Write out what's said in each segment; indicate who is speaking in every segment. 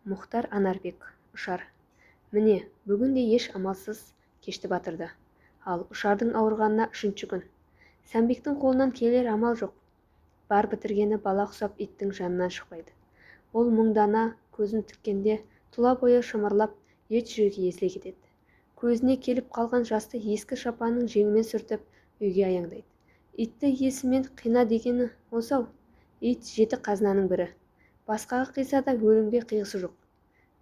Speaker 1: Мұхтар Анарбек, Ұшар. Міне, бүгін де еш амалсыз кешті батырды. Ал Ұшардың ауырғанына 3-ші күн. Сәмбектің қолынан келер амал жоқ. Бар бітіргені бала құсап иттің жанынан шықпайды. Ол мұңдана көзін тіккенде тұла бойы шымырлап, ет жүрегі езіле кетеді. Көзіне келіп қалған жасты ескі шапанның жеңімен сүртіп, үйге аяңдайды. Итті есімен қина дегені осы-ау. Ит 7 қазынаның бірі. Басқаға қиса да өлімге қиғысы жоқ.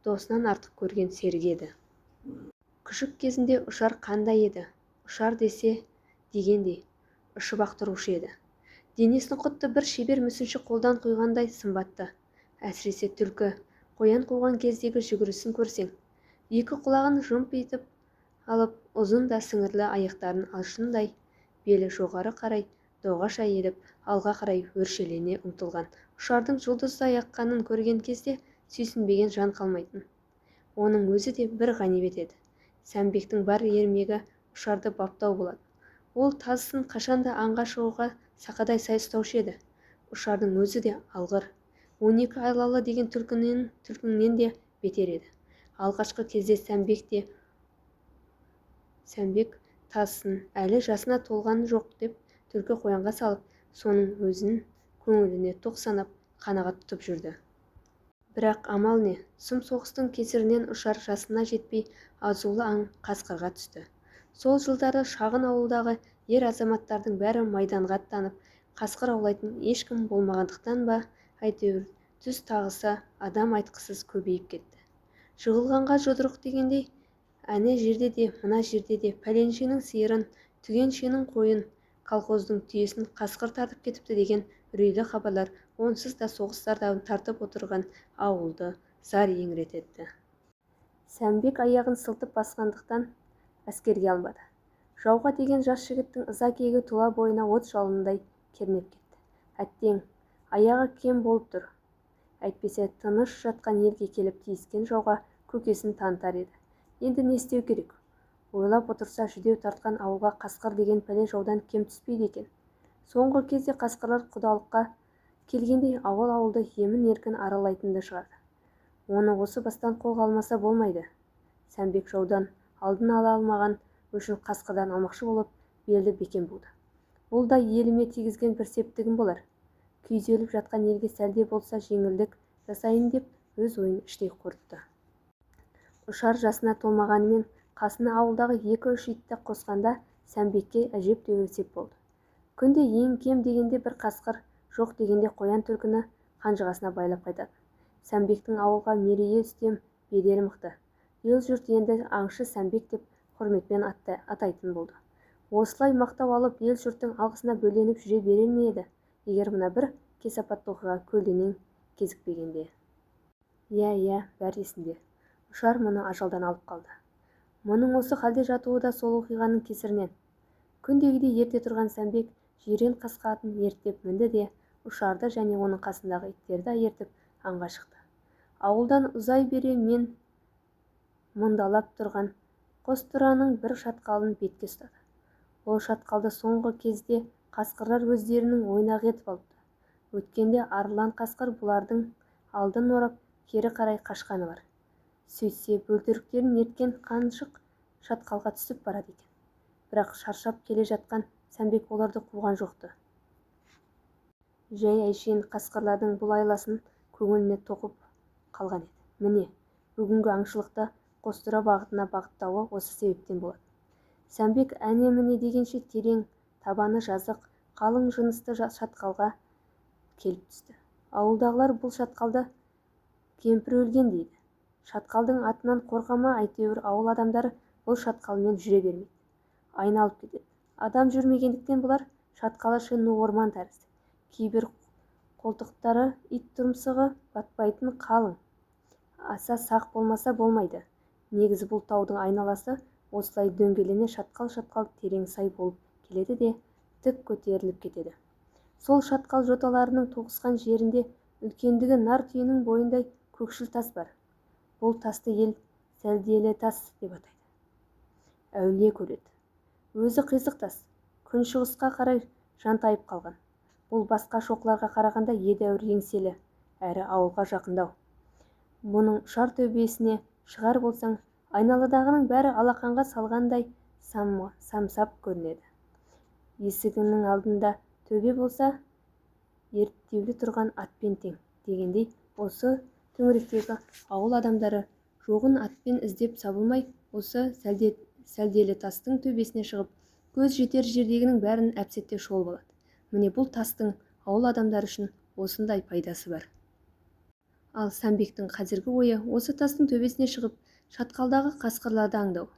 Speaker 1: Досынан артық көрген серік еді. Күшік кезінде Ұшар қандай еді? Ұшар десе дегендей, ұшып-ақ тұрушы еді. Денесін құтты бір шебер мүсінші қолдан құйғандай сымбатты. Әсіресе түлкі, қоян қуған кездегі жүгірісін көрсең, екі құлағын жымп етіп алып, ұзын да сіңірлі аяқтарын алшындай, белі жоғары қарай доғаша еліп, алға қарай өршелене ұмтылған Ұшардың жұлдыздай аққанын көрген кезде сүйсінбеген жан қалмайтын. Оның өзі де бір ғанибет еді. Сәмбектің бар ермегі Ұшарды баптау болады. Ол тазысын қашанда аңға шығуға сақадай сай ұстаушы еді. Ұшардың өзі де алғыр. 12 айлалы деген түлкінен де бетер еді. Алғашқы кезде Сәмбек тазысын әлі жасына толғаны жоқ деп түлкі қоянға салып, соның өзін көңіліне тоқ санап қанағат тұтып жүрді. Бірақ амал не? Сұм соғыстың кесірінен Ұшар жасына жетпей азулы аң қасқырға түсті. Сол жылдары шағын ауылдағы ер азаматтардың бәрі майданға аттанып, қасқыр аулайтын ешкім болмағандықтан ба, әйтеуір түс тағыса адам айтқысыз көбейіп кетті. Жығылғанға жұдырық дегендей, әне жерде де, мына жерде де пәленшенің сиырын, түгеншенің қойын, колхоздың түйесін қасқыр тартып кетіпті деген үрейлі хабарлар онсыз да соғыстардан тартып отырған ауылды зар еңіретеді. Сәмбек аяғын сылтып басқандықтан әскерге алынбады. Жауға деген жас жігіттің ыза кегі тұла бойына от жалындай кернеп кетті. Әттең, аяғы кем болып тұр. Әйтпесе тыныш жатқан елге келіп тиіскен жауға көкесін танытар еді. Енді не істеу керек? Ойлап отырса, жүдеу тартқан ауылға қасқыр деген пәле жаудан кем түспейді екен. Соңғы кезде қасқырлар құдалыққа келгендей ауыл-ауылды емін-еркін аралайтынды шығарды. Оны осы бастан қолға алмаса болмайды. Сәмбек жаудан алдын ала алмаған үшін қасқырдан алмақшы болып белді бекем болды. Бұл да еліме тигізген бір септігім болар. Күйзеліп жатқан елге сәлде болса жеңілдік жасайын деп өз ойын іштей қорытты. Ұшар жасына толмағанымен қасына ауылдағы 2-3 итті қосқанда Сәмбекке әжептәуір сеп болды. Күнде ең кем дегенде бір қасқыр, жоқ дегенде қоян түлкіні қанжығасына байлап қайтады. Сәмбектің ауылға мерейі үстем, беделі мықты. Ел-жұрт енді аңшы Сәмбек деп құрметпен атайтын болды. Осылай мақтау алып ел-жұрттың алғысына бөленіп жүре берер ме еді, егер мына бір кесапатты оқиға көлденең кезікпегенде? Иә, бәрі есінде. Ұшар мұны ажалдан алып қалды. Мұның осы халде жатуы да сол оқиғаның кесірінен. Күндегідей ерте тұрған Сәмбек жирен қасқа атын ерттеп мінді де Ұшарды және оның қасындағы иттерді ертіп аңға шықты. Ауылдан ұзай бере мен мұндалап тұрған Қостұраның бір шатқалын бетке ұстады. Ол шатқалды соңғы кезде қасқырлар өздерінің ойнағы етіп алыпты. Өткенде арлан қасқыр бұлардың алдын орап кері қарай қашқаны бар. Сөйтсе бөлтіріктерін ерткен қаншық шатқалға түсіп барады екен. Бірақ шаршап келе жатқан Сәмбек оларды қуған жоқты. Жай әйшейін қасқырлардың бұл айласын көңіліне тоқып қалған еді. Міне, бүгінгі аңшылықты Қостұра бағытына бағыттауы осы себептен болады. Сәмбек әне-міне дегенше терең, табаны жазық, қалың жынысты шатқалға келіп түсті. Ауылдағылар бұл шатқалда кемпір өлген дейді. Шатқалдың атынан қорқама, әйтеуір ауыл адамдары бұл шатқалмен жүре бермейді. Айналып кетеді. Адам жүрмегендіктен бұлар шатқалы шыны орман тәрізді. Кейбір қолтықтары ит тұмсығы батпайтын қалың. Аса сақ болмаса болмайды. Негізі бұл таудың айналасы осылай дөңгелене шатқал-шатқал терең сай болып келеді де тік көтеріліп кетеді. Сол шатқал жоталарының тоғысқан жерінде үлкендігі нар түйенің бойындай көкшіл тас бар. Бұл тасты ел сәлделі тас деп атайды. Әулие көреді. Өзі қисық тас, күншығысқа қарай жантайып қалған. Бұл басқа шоқыларға қарағанда едәуір еңселі, әрі ауылға жақындау. бұның ұшар төбесіне шығар болсаң, айналадағының бәрі алақанға салғандай самсап көрінеді. Есігінің алдында төбе болса, ерттеулі тұрған атпен тең дегендей, осы төңіректегі ауыл адамдары жоғын атпен іздеп сабылмай, осы сәлделі тастың төбесіне шығып, көз жетер жердегінің бәрін әп-сәтте шолып алады. Міне бұл тастың ауыл адамдары үшін осындай пайдасы бар. Ал Сәмбектің қазіргі ойы осы тастың төбесіне шығып, шатқалдағы қасқырларды аңдау.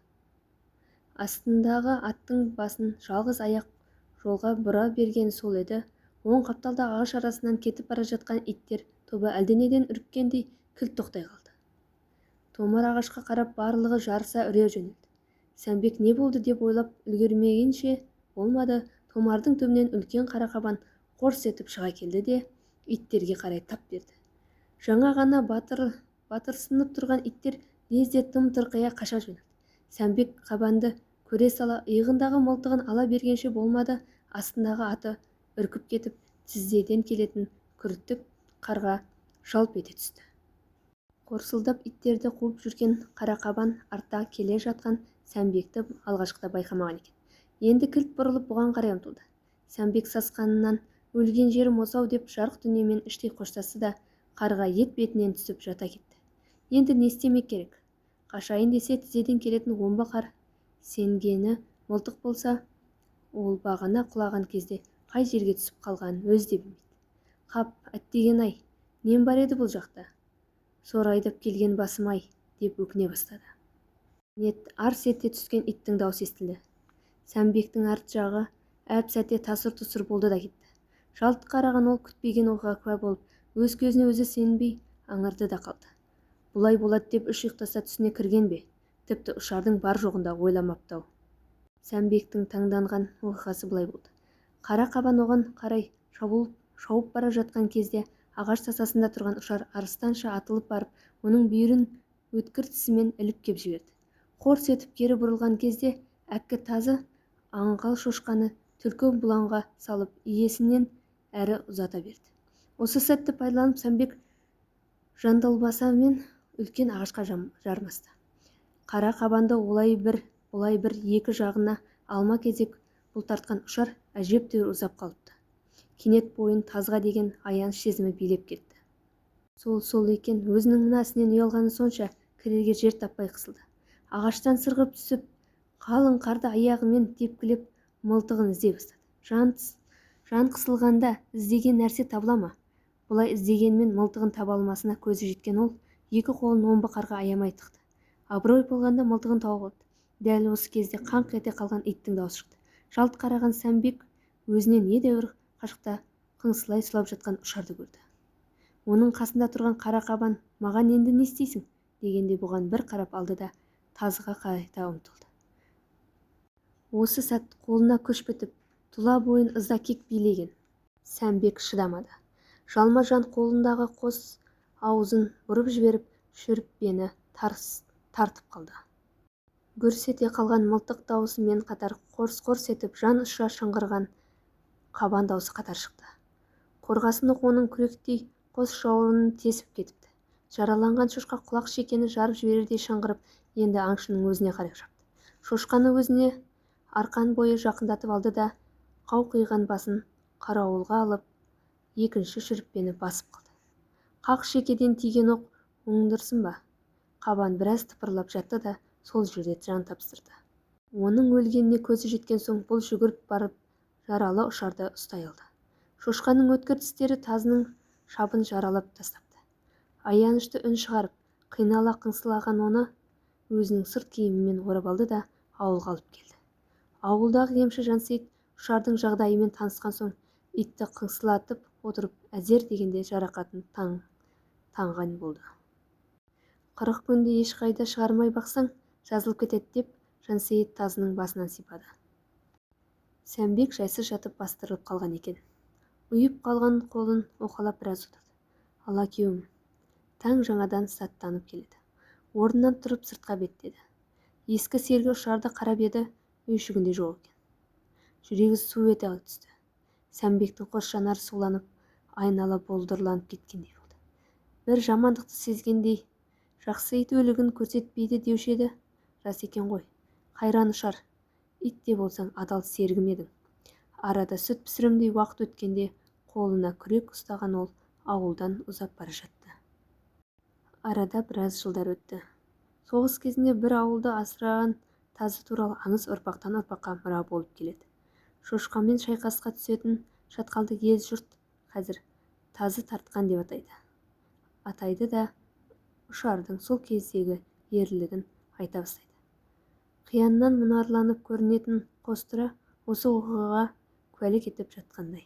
Speaker 1: Астындағы аттың басын жалғыз аяқ жолға бұра берген сол еді. Оң қапталда ағаш арасынан кетіп бара жатқан иттер тобы әлденеден үріккендей кілт тоқтай қалды. Томар ағашқа қарап барлығы жарыса үре жөнелді. Сәмбек не болды деп ойлап үлгермегенше болмады. Томардың төбінен үлкен қарақабан қорс етіп шыға келді де иттерге қарай тап берді. Жаңа ғана батырсынып тұрған иттер лезде тым-тырқия қаша жөнелді. Сәмбек қабанды көре сала иығындағы мылтығын ала бергенше болмады, астындағы аты үркіп кетіп, тізеден келетін күртік қарға жалп ете түсті. Қорсылдап иттерді қуып жүрген қарақабан артта келе жатқан Сәмбекті алғашқыда байқамаған екен. Енді кілт бұрылып бұған қарай ұмтылды. Сәмбек сасқанынан өлген жерім осы-ау деп жарық дүниемен іштей қоштасты да қарға ет бетінен түсіп жата кетті. Енді не істемек керек? Қашайын десе тізеден келетін омбы қар сенгені мылтық болса, ол бағана құлаған кезде қай жерге түсіп қалғанын өзі де білмейді. Қап, әттеген-ай, нем бар еді бұл жақта? Сорайдап келген басым-ай, деп өкіне бастады. Нет, арс ете түскен иттің даусы естілді. Сәмбектің арт жағы әп-сәтте тасыр-тұсыр болды да кетті. Жалт қараған ол күтпеген оқиға куә болып, өз көзіне өзі сенбей аңырды да қалды. Бұлай болады деп үш ұйықтаса түсіне кірген бе? Тіпті ұшардың бар жоғында ойламапты-ау. Сәмбектің таңданған оқиғасы былай болды. Қара қабан оған қарай шауып бара жатқан кезде ағаш тасасында тұрған ұшар арыстанша атылып барып, оның бүйірін өткір тісімен іліп кеп жіберді. Қорс етіп кері бұрылған кезде әккі тазы аңғал шошқаны түлкі бұланға салып иесінен әрі ұзата берді. Осы сәтті пайдаланып Сәмбек жандалбасамен үлкен ағашқа жармасты. Қара қабанды олай бір екі жағына алма-кезек бұлтартқан ұшар әжептәуір ұзап қалыпты. Кенет бойын тазға деген аяныш сезімі билеп кетті. Сол екен, өзінің мына ісінен ұялғаны сонша кірерге жер таппай қысылды. Ағаштан сырғып түсіп, қалың қарды аяғымен тепкілеп мылтығын іздей бастады. Жан қысылғанда іздеген нәрсе табыла ма? Бұлай іздегенмен мылтығын таба алмасына көзі жеткен ол, екі қолын омбы қарға аямай тықты. Абырой болғанда мылтығын тауып алды. Дәл осы кезде қаңқ ете қалған иттің даусы шықты. Жалт қараған Сәмбек өзінен едәуір қашықта қыңсылай сұлап жатқан ұшарды көрді. Оның қасында тұрған қара қабан «Маған енді не істейсің?» дегенде бұған бір қарап алды да тазыға қайта ұмтылды. Осы сәт қолына күш бітіп, тұла бойын ыза кек билеген. Сәмбек шыдамады. Жалма-жан қолындағы қос аузын бұрып жіберіп, шүріппені тартып қалды. Гүрс ете қалған мылтық даусымен қатар қорс-қорс етіп жан ұшыра шыңғырған қабан даусы қатар шықты. Қорғасын оның күректей қос жауырынын тесіп кетіпті. Жараланған шошқа құлақ шекені жарып жіберердей шыңғырып, енді аңшының өзіне қарай шапты. Шошқаны өзіне арқан бойы жақындатып алды да қауқиған басын қарауылға алып, екінші шүріппені басып қалды. Қақ шекеден тиген оқ оңдырсын ба? Қабан біраз тыпырлап жатты да сол жерде жан тапсырды. Оның өлгеніне көзі жеткен соң бұл жүгіріп барып жаралы ұшарды ұстай алды. Шошқаның өткір тістері тазының шабын жаралап тастапты. Аянышты үн шығарып, қинала қыңсылаған оны өзінің сырт киімімен орап алды да ауылға алып келді. Ауылдағы емші Жансейіт ұшардың жағдайымен танысқан соң итті қыңсылатып отырып әзер дегенде жарақатын таңған болды. 40 күнде ешқайда шығармай бақсаң, жазылып кетеді деп Жансейіт тазының басынан сипады. Сәмбек жайсыз жатып бастырылып қалған екен. Ұйып қалған қолын оқалап біраз отырды. Ала кеуім, таң жаңадан саттанып келеді. Орнынан тұрып сыртқа беттеді. Ескі сергі ұшарды қарап еді, үйшігінде жоқ екен. Жүрегі су ете түсті. Сәмбектің қос жанары суланып, айнала болдырланып кеткендей болды. Бір жамандықты сезгендей Жақсы ит өлігін көрсетпейді деуші еді. Рас екен ғой, қайран ұшар. Ит те болсаң адал серігім едің. Арада сүт пісірімдей уақыт өткенде қолына күрек ұстаған ол ауылдан ұзап бара жатты. Арада біраз жылдар өтті. Соғыс кезінде бір ауылды асыраған тазы туралы аңыз ұрпақтан ұрпаққа мұра болып келеді. Шошқамен шайқасқа түсетін шатқалды ел жұрт қазір тазы тартқан деп атайды да ұшардың сол кездегі ерлігін айта бастайды. Қияннан мұнарланып көрінетін қостыра осы оқиғаға куәлік етіп жатқандай.